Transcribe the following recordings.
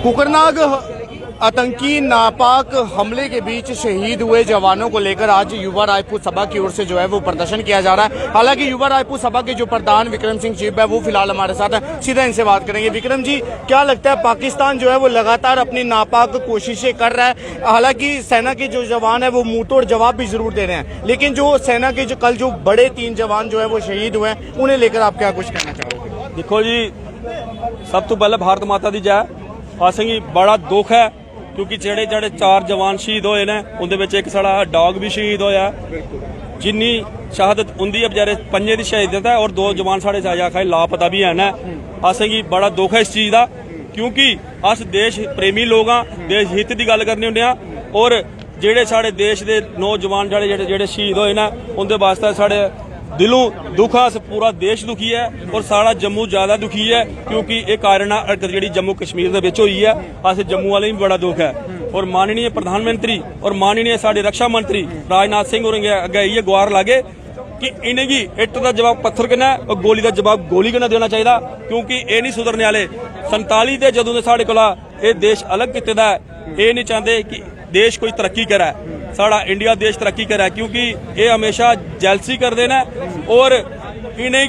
कुकरनाग आतंकी नापाक हमले के बीच शहीद हुए जवानों को लेकर आज युवा राजपूत सभा की ओर से जो है वो प्रदर्शन किया जा रहा है। हालांकि युवा राजपूत सभा के जो प्रधान विक्रम सिंह चीप है वो फिलहाल हमारे साथ है, सीधा इनसे बात करेंगे। विक्रम जी, क्या लगता है पाकिस्तान जो है वो लगातार अपनी नापाक कोशिशें कर रहा है? हालांकि सेना के जो जवान है वो मुंह तोड़ जवाब भी जरूर दे रहे हैं, लेकिन जो सेना के जो कल जो बड़े 3 जवान जो है वो शहीद हुए हैं उन्हें लेकर आप क्या कुछ कहना चाहोगे? देखो जी, सब तो पहले भारत माता दी जय। असेंगी बड़ा दुख है क्योंकि जेड़े 4 जवान शहीद होए ने उनदे विच एक साड़ा डॉग भी शहीद होया। जिन्नी शहादत उंदी है बेचारे 5 दी शहीदत है और 2 जवान साढ़े आखा लापता भी है। असेंगी बड़ा दुख है इस चीज का, क्योंकि अस देश प्रेमी लोग हाँ, देश हित की गल करने होंगे हाँ। और जेड़े साढ़े देश के नौजवान जेड़े शहीद होए ना उनके वास्ते साढ़े दिलों दुख है। पूरा देश दुखी है और सारा जम्मू ज्यादा दुखी है, क्योंकि ये कारण हरकत जी जम्मू कश्मीर के विच हुई है। अस जम्मू वाले भी बड़ा दुख है। और माननीय प्रधानमंत्री और माननीय साढ़े रक्षा मंत्री राजनाथ सिंह और अगे ये गुहार लागे कि इन्हें इट का जवाब पत्थर कन्नै और गोली का जवाब गोली कन्नै देना चाहिए, क्योंकि ये नहीं सुधरने वाले। 47 के जदों साढ़े कोला ये देश अलग किया, ये नहीं चाहते कि देश कोई तरक्की करे, साड़ा इंडिया देश तरक्की करे, क्योंकि ये हमेशा जैलसी करते हैं। और इन्हें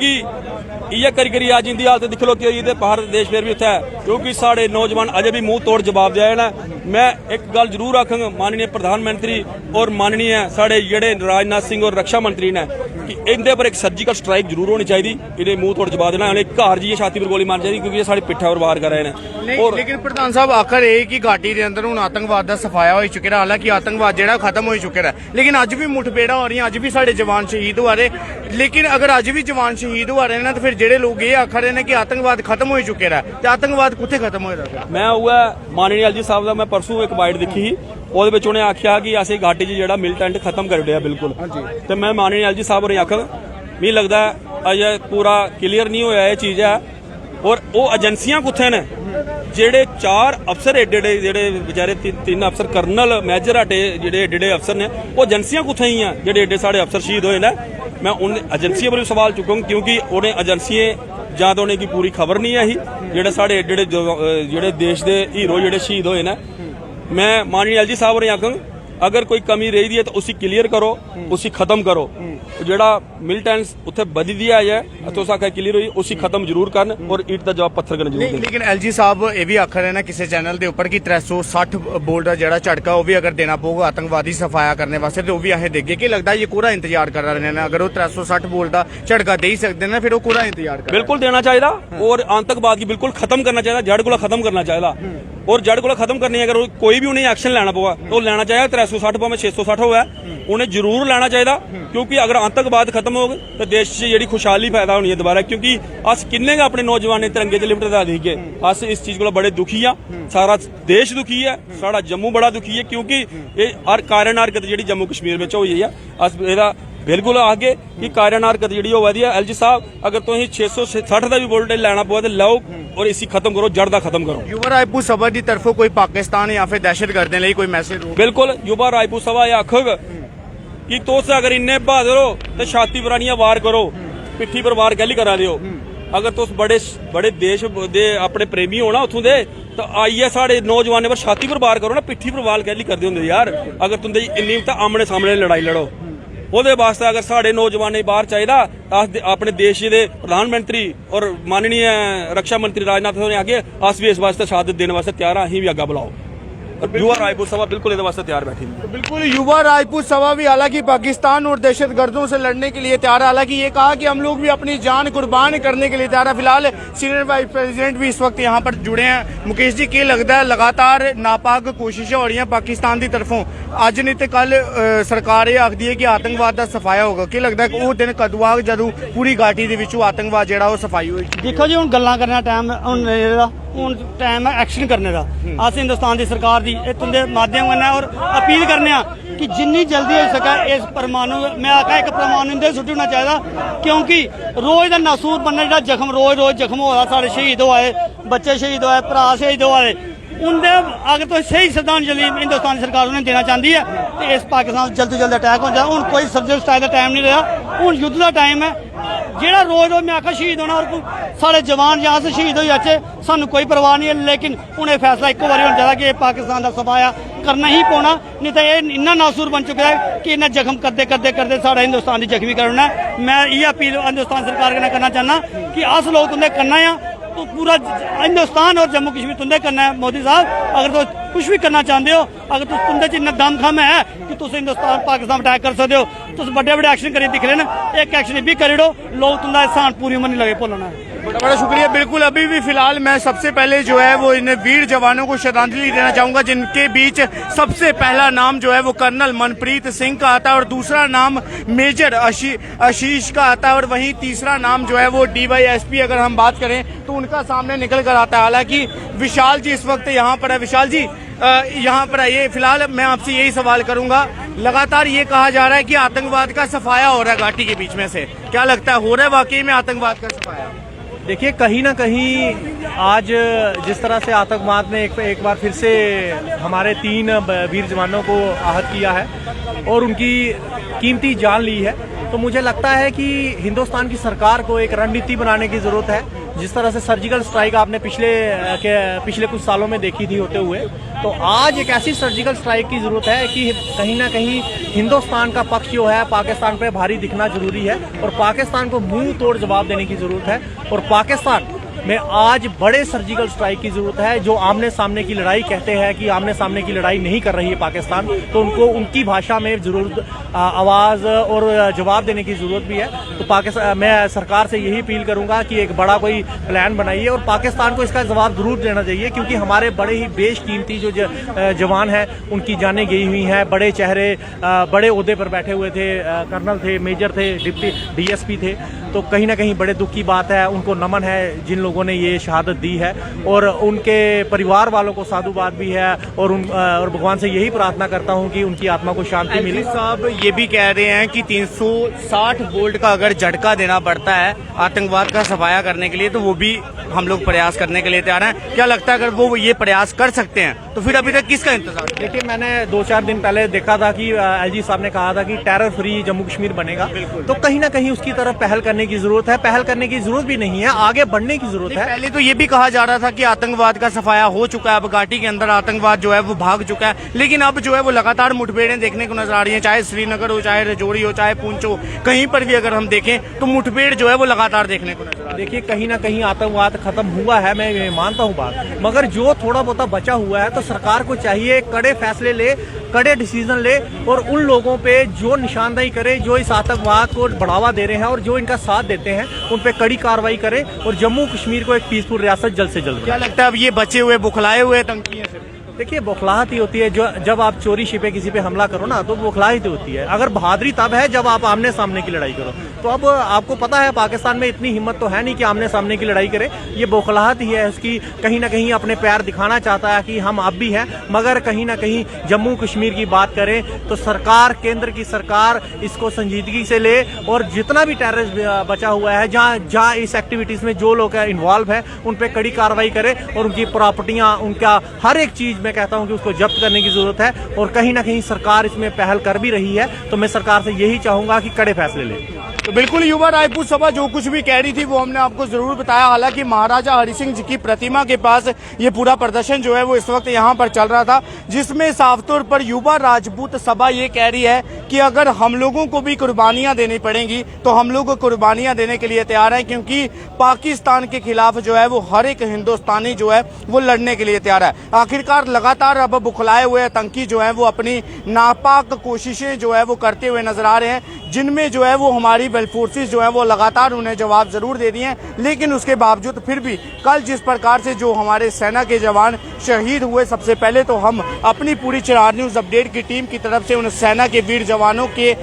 इयै करी अज इनकी हालत दिख लो कि भारत देश फिर भी उत्थे है, क्योंकि साढ़े नौजवान अजे भी मुंह तोड़ जवाब दिया ना। मैं एक गल जरूर आखंगा माननीय प्रधानमंत्री और माननीय साढ़े जेड़े राजनाथ सिंह और रक्षा मंत्री ने कि इनके पर एक सर्जिकल स्ट्राइक जरूर होनी चाहिए। इन्हें मुंह तोड़ जवाब देना, इन्हें घर जाइए छाती पर गोली मारनी चाहिए, क्योंकि ये साढ़े पिट्ठा पर वार कर रहे हैं। और लेकिन प्रधान साहब आखर ये कि घाटी के अंदर हुण आतंकवाद का सफाया हो चुका है। हालांकि आतंकवाद जो खत्म हो चुका है, लेकिन अज भी मुठभेड़ा हो रही, अज भी साढ़े जवान शहीद हो रहे। लेकिन अगर अज भी जवान शहीद हो रहे हैं तो फिर जेडे लोग ये आख रहे हैं कि आतंकवाद खत्म हो चुका है, तो आतंकवाद कुत्थे खत्म हो रहा? मैं माननीय एलजी साहब का मैं परसों एक बाइट देखी, उन्हें आख्या कि असें घाटी च मिलिटेंट खत्म कर दिया बिल्कुल। तो मैं माननीय एलजी साहब होरें आखा मी लगता है अजे पूरा क्लीयर नहीं होया ये चीज़ है। और वो एजेंसियां कुत्थे ने जेड़े 4 अफसर एडे जेड़े बेचारे 3 अफसर कर्नल मेजर हटे जेड़े एडे अफसर ने, वो एजेंसियां कुत्थे ही हैं जेड़े एडे साढ़े अफसर शहीद होए ने? मैं उन एजेंसियों पर भी सवाल चुकूंगा, क्योंकि उन्हें एजेंसियां जां तो उन्हें पूरी खबर नहीं है ही जेड़े साढ़े एडे जेड़े देश के हीरो जेड़े शहीद होए ने। मैं माननीय एलजी साहब होरें आखंगा अगर कोई कमी रही है तो उसी क्लीयर करो, उसी खत्म करो। जेड़ा मिलिटेंस उत्थे बधी दी है तो उस आखिर क्लीयर हुई उसी खत्म जरूर करन और ईट का जवाब पत्थर करना जरूर। लेकिन एलजी साहब ये भी आख रहे हैं ना किसी चैनल के उपर कि 360 बोल्ट का जेड़ा झटका वो भी अगर देना पऊगा आतंकवादी सफाया करने वास्ते तो भी असें देगे। कि लगता है ये पूरा इंतजार कर रहे हैं? अगर वो 360 बोल्ट का झटका दे ही सकते हैं फिर वो पूरा इंतजार कर बिल्कुल देना चाहिए और आतंकवाद की बिल्कुल खत्म करना चाहिए, जड़ को खत्म करना चाहिए। और जड़ को खत्म करनी अगर कोई भी उन्हें एक्शन लेना पवा तो लेना चाहिए। 360 भावें 660 होगा उन्हें जरूर लेना चाहिए, क्योंकि अगर आतंकवाद खत्म हो तो देश से जी खुशहाली पैदा होनी है दोबारा। क्योंकि अस किन्ने अपने नौजवान तिरंगे च लिपटदा दिखगे, अस इस चीज को बड़े दुखी हाँ, सारा देश दुखी है, सारा जम्मू बड़ा दुखी है, क्योंकि ये हर कारण हरकत जी जम्मू कश्मीर में हुई है। अस एदा बिल्कुल आगे कि कारण हरकत जी हो दी है। एलजी साहब अगर तुम 660 का भी बोल्ट लेना पवे तो लो और इसी खत्म करो, जड़ का खत्म करो। युवा राजपूत सभा की तरफों कोई पाकिस्तान या फिर दहशत गर्दे लिए कोई मैसेज? बिल्कुल युवा राजपूत सभा यह आखग कि तुस अगर इन्ने बहादुर हो तो छाती पर आनिया वार करो, पिट्ठी पर वार कैली करा दियो। अगर तुस बड़े देश दे अपने प्रेमी हो ना उथों दे तो आइए साढ़े नौजवानों पर छाती पर वार करो ना, पिट्ठी पर वार कैली करते होंगे यार। अगर तुंदे इन्नी तो आमने सामने लड़ाई लड़ो, ਉਹਦੇ वास्ते अगर साढ़े नौजवान बाहर चाहिए अपने देश के प्रधानमंत्री और माननीय रक्षा मंत्री राजनाथ ने आगे अस भी इस वास्ते शहादत देने वास्ते तैयार हाँ, अं भी अग्गा बुलाओ। और युवा राजपूत सभा बिल्कुल इस वास्ते तैयार बैठी है। बिल्कुल युवा राजपूत सभा भी हालांकि पाकिस्तान और दहशत गर्दों से लड़ने के लिए तैयार है। हालांकि ये कहा कि हम लोग भी अपनी जान कुर्बान करने के लिए तैयार है। फिलहाल सीनियर वाइस प्रेसिडेंट भी इस वक्त यहाँ पर जुड़े हैं। मुकेश जी क्या लगता है लगातार नापाक कोशिशें हो रही हैं पाकिस्तान की तरफों, अज नहीं तो कल सरकार ये आखदी है कि आतंकवाद का सफाया होगा। क्या लगता है कि वो दिन कदों आ जदों पूरी घाटी के विचों आतंकवाद जो वो सफाई हुई? देखो जी हुण गल्लां करने टाइम हुण टाइम है एक्शन करने का। अस हिंदुस्तान की सरकार की तुंदे माध्यम कन्नै और अपील करने कि जिन्नी जल्दी हो सके इस परमाणु मैं आखा एक परमाणु इंदे सुट्टी होना चाहिए, क्योंकि रोज का नासूर बनना जो जख्म रोज जख्म हो रहा, साढ़े शहीद होए, बच्चे शहीद होए, भरा शहीद होए, उनके अगर तो सही श्रद्धांजलि हिंदुस्तान की सरकार उन्हें देना चाहती है तो इस पाकिस्तान जल्द तो जल्द अटैक हो जाए। हूँ कोई सर्जिकल स्ट्राइक का टाइम नहीं रहा, हूँ युद्ध का टाइम है। जेड़ा रोज रोज मैं आखा शहीद होना और सारे जवान यहाँ से शहीद हो जाते सानू कोई परवाह नहीं है, लेकिन उन्हें फैसला एक बार होना चाहिए कि ये पाकिस्तान का सफाया करना ही पौना, नहीं तो ये इन्ना नासूर बन चुका है कि इन्हें जख्म करते करते करते सारा हिंदुस्तान की जख्मी करना है। मैं ये अपील हिंदुस्तान सरकार के करना चाहना कि अस लोग तुंदे करना है तो पूरा हिंदुस्तान और जम्मू कश्मीर तुंदे करना है। मोदी साहब अगर तो कुछ भी करना चाहते हो, अगर तुंदे च इन्ना दम खम है कि तुम हिंदुस्तान पाकिस्तान अटैक कर सकते हो, तुम बड़े बड़े एक्शन करिए दिख रहे ना, एक एक्शन भी करी दो, लोग तुंदा एहसान पूरी उम्र नहीं लगे भुलना है। बड़ा बड़ा शुक्रिया। बिल्कुल अभी भी फिलहाल मैं सबसे पहले जो है वो इन वीर जवानों को श्रद्धांजलि देना चाहूंगा, जिनके बीच सबसे पहला नाम जो है वो कर्नल मनप्रीत सिंह का आता है और दूसरा नाम मेजर आशीष का आता है और वहीं तीसरा नाम जो है वो DYSP अगर हम बात करें तो उनका सामने निकल कर आता है। हालांकि विशाल जी इस वक्त यहाँ पर है। विशाल जी यहाँ पर आइए। फिलहाल मैं आपसे यही सवाल करूंगा, लगातार ये कहा जा रहा है कि आतंकवाद का सफाया हो रहा है घाटी के बीच में से, क्या लगता है हो रहा है वाकई में आतंकवाद का सफाया? देखिए, कहीं ना कहीं आज जिस तरह से आतंकवाद ने एक बार फिर से हमारे 3 वीर जवानों को आहत किया है और उनकी कीमती जान ली है, तो मुझे लगता है कि हिंदुस्तान की सरकार को एक रणनीति बनाने की जरूरत है। जिस तरह से सर्जिकल स्ट्राइक आपने पिछले कुछ सालों में देखी थी होते हुए, तो आज एक ऐसी सर्जिकल स्ट्राइक की जरूरत है कि कहीं ना कहीं हिंदुस्तान का पक्ष जो है पाकिस्तान पे भारी दिखना जरूरी है और पाकिस्तान को मुंह तोड़ जवाब देने की जरूरत है। और पाकिस्तान में आज बड़े सर्जिकल स्ट्राइक की जरूरत है। जो आमने सामने की लड़ाई कहते हैं कि आमने सामने की लड़ाई नहीं कर रही है पाकिस्तान, तो उनको उनकी भाषा में जरूर आवाज और जवाब देने की जरूरत भी है। तो पाकिस्तान, मैं सरकार से यही अपील करूंगा कि एक बड़ा कोई प्लान बनाइए और पाकिस्तान को इसका जवाब जरूर देना चाहिए, क्योंकि हमारे बड़े ही बेशकीमती जो जवान हैं उनकी जानें गई हुई हैं, बड़े चेहरे बड़े ओहदे पर बैठे हुए थे, कर्नल थे, मेजर थे, डिप्टी DSP थे, तो कहीं ना कहीं बड़े दुख की बात है। उनको नमन है जिन लोगों ने ये शहादत दी है और उनके परिवार वालों को साधुवाद भी है और भगवान से यही प्रार्थना करता हूं कि उनकी आत्मा को शांति मिले। साहब ये भी कह रहे हैं कि 360 वोल्ट का अगर झटका देना पड़ता है आतंकवाद का सफाया करने के लिए तो वो भी हम लोग प्रयास करने के लिए तैयार हैं। क्या लगता है अगर वो ये प्रयास कर सकते हैं तो फिर अभी तक किसका इंतजार? देखिए, मैंने 2-4 दिन पहले देखा था कि LG साहब ने कहा था कि टेरर फ्री जम्मू कश्मीर बनेगा, तो कहीं ना कहीं उसकी तरफ पहल करने की जरूरत है। पहल करने की जरूरत भी नहीं है, आगे बढ़ने की जरूरत है। पहले तो ये भी कहा जा रहा था कि आतंकवाद का सफाया हो चुका है, अब घाटी के अंदर आतंकवाद जो है वो भाग चुका है, लेकिन अब जो है वो लगातार मुठभेड़ें देखने को नजर आ रही हैं, चाहे श्रीनगर हो, चाहे रजौरी हो, चाहे पुंछ हो, कहीं पर भी अगर हम देखें तो मुठभेड़ जो है वो लगातार देखने को नजर आ रही है। देखिए, कहीं ना कहीं आतंकवाद खत्म हुआ है, मैं मानता हूँ बात, मगर जो थोड़ा बहुत बचा हुआ है तो सरकार को चाहिए कड़े फैसले ले, कड़े डिसीजन ले और उन लोगों पे जो निशानदेही करे, जो इस आतंकवाद को बढ़ावा दे रहे हैं और जो इनका साथ देते हैं, उन पे कड़ी कार्रवाई करे और जम्मू कश्मीर को एक पीसफुल रियासत जल्द से जल्द। क्या लगता है अब ये बचे हुए बुखलाए हुए तंकी हैं? देखिए, बौखलाहट ही होती है, जो जब आप चोरी छिपे किसी पे हमला करो ना तो बौखलाहट ही होती है। अगर बहादुरी तब है जब आप आमने सामने की लड़ाई करो। तो अब आपको पता है पाकिस्तान में इतनी हिम्मत तो है नहीं कि आमने सामने की लड़ाई करे, ये बौखलाहट ही है उसकी। कहीं ना कहीं अपने पैर दिखाना चाहता है कि हम अब भी हैं, मगर कहीं ना कहीं जम्मू कश्मीर की बात करें तो सरकार, केंद्र की सरकार इसको संजीदगी से ले और जितना भी टेररिस्ट बचा हुआ है, जहाँ इस एक्टिविटीज में जो लोग इन्वॉल्व है उन पर कड़ी कार्रवाई करे और उनकी प्रॉपर्टियां, उनका हर एक चीज मैं कहता हूं कि उसको जब्त करने की जरूरत है। और कहीं ना कहीं सरकार इसमें पहल कर भी रही है, तो मैं सरकार से यही चाहूंगा कि कड़े फैसले ले। तो बिल्कुल युवा राजपूत सभा जो कुछ भी कह रही थी वो हमने आपको जरूर बताया। हालांकि महाराजा हरि सिंह जी की प्रतिमा के पास ये पूरा प्रदर्शन जो है वो इस वक्त यहाँ पर चल रहा था, जिसमें साफ तौर पर युवा राजपूत सभा ये कह रही है कि अगर हम लोगों को भी कुर्बानियां देनी पड़ेंगी तो हम लोग कुर्बानियां देने के लिए तैयार हैं, क्योंकि पाकिस्तान के खिलाफ जो है वो हर एक हिंदुस्तानी जो है वो लड़ने के लिए तैयार है। आखिरकार लगातार अब बुखलाए हुए आतंकी जो है वो अपनी नापाक कोशिशें जो है वो करते हुए नजर आ रहे हैं, जिनमें जो है वो हमारी वेल फोर्सेस जो है वो लगातार उन्हें जवाब जरूर दे दिए हैं। लेकिन उसके बावजूद फिर भी कल जिस प्रकार से जो हमारे सेना के जवान शहीद हुए, सबसे पहले तो हम अपनी पूरी चिरार न्यूज अपडेट की टीम की तरफ से उन सेना के वीर जवानों के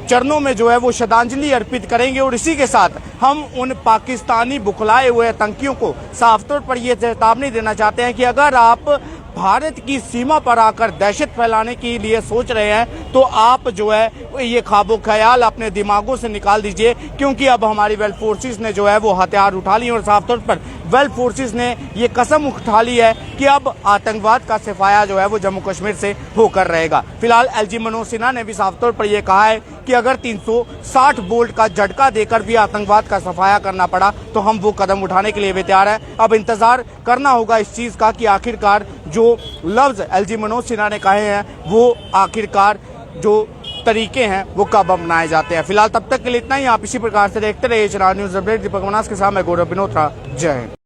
चरणों में जो है वो श्रद्धांजलि अर्पित करेंगे और इसी के साथ हम उन पाकिस्तानी बुखलाए हुए आतंकियों को साफ तौर पर यह चेतावनी देना चाहते हैं कि अगर आप भारत की सीमा पर आकर दहशत फैलाने के लिए सोच रहे हैं तो आप जो है ये ख्वाबो ख्याल अपने दिमागों से निकाल दीजिए, क्योंकि अब हमारी वेल फोर्सेस ने जो है वो हथियार उठा लिए और साफ तौर पर वेल फोर्सेस ने ये कसम उठा ली है कि अब आतंकवाद का सफाया जो है वो जम्मू कश्मीर से होकर रहेगा। फिलहाल एलजी मनोज सिन्हा ने भी साफ तौर पर यह कहा है कि अगर 360 वोल्ट का झटका देकर भी आतंकवाद का सफाया करना पड़ा तो हम वो कदम उठाने के लिए भी तैयार है। अब इंतजार करना होगा इस चीज का कि आखिरकार जो लफ्ज एलजी मनोज सिन्हा ने कहे हैं वो आखिरकार जो तरीके हैं वो कब अपनाए जाते हैं। फिलहाल तब तक के लिए इतना ही। आप इसी प्रकार से देखते रहिए चनार न्यूज अपडेट। दीपक मनास के साथ मैं गौरव बिनोत्रा। जय हिंद।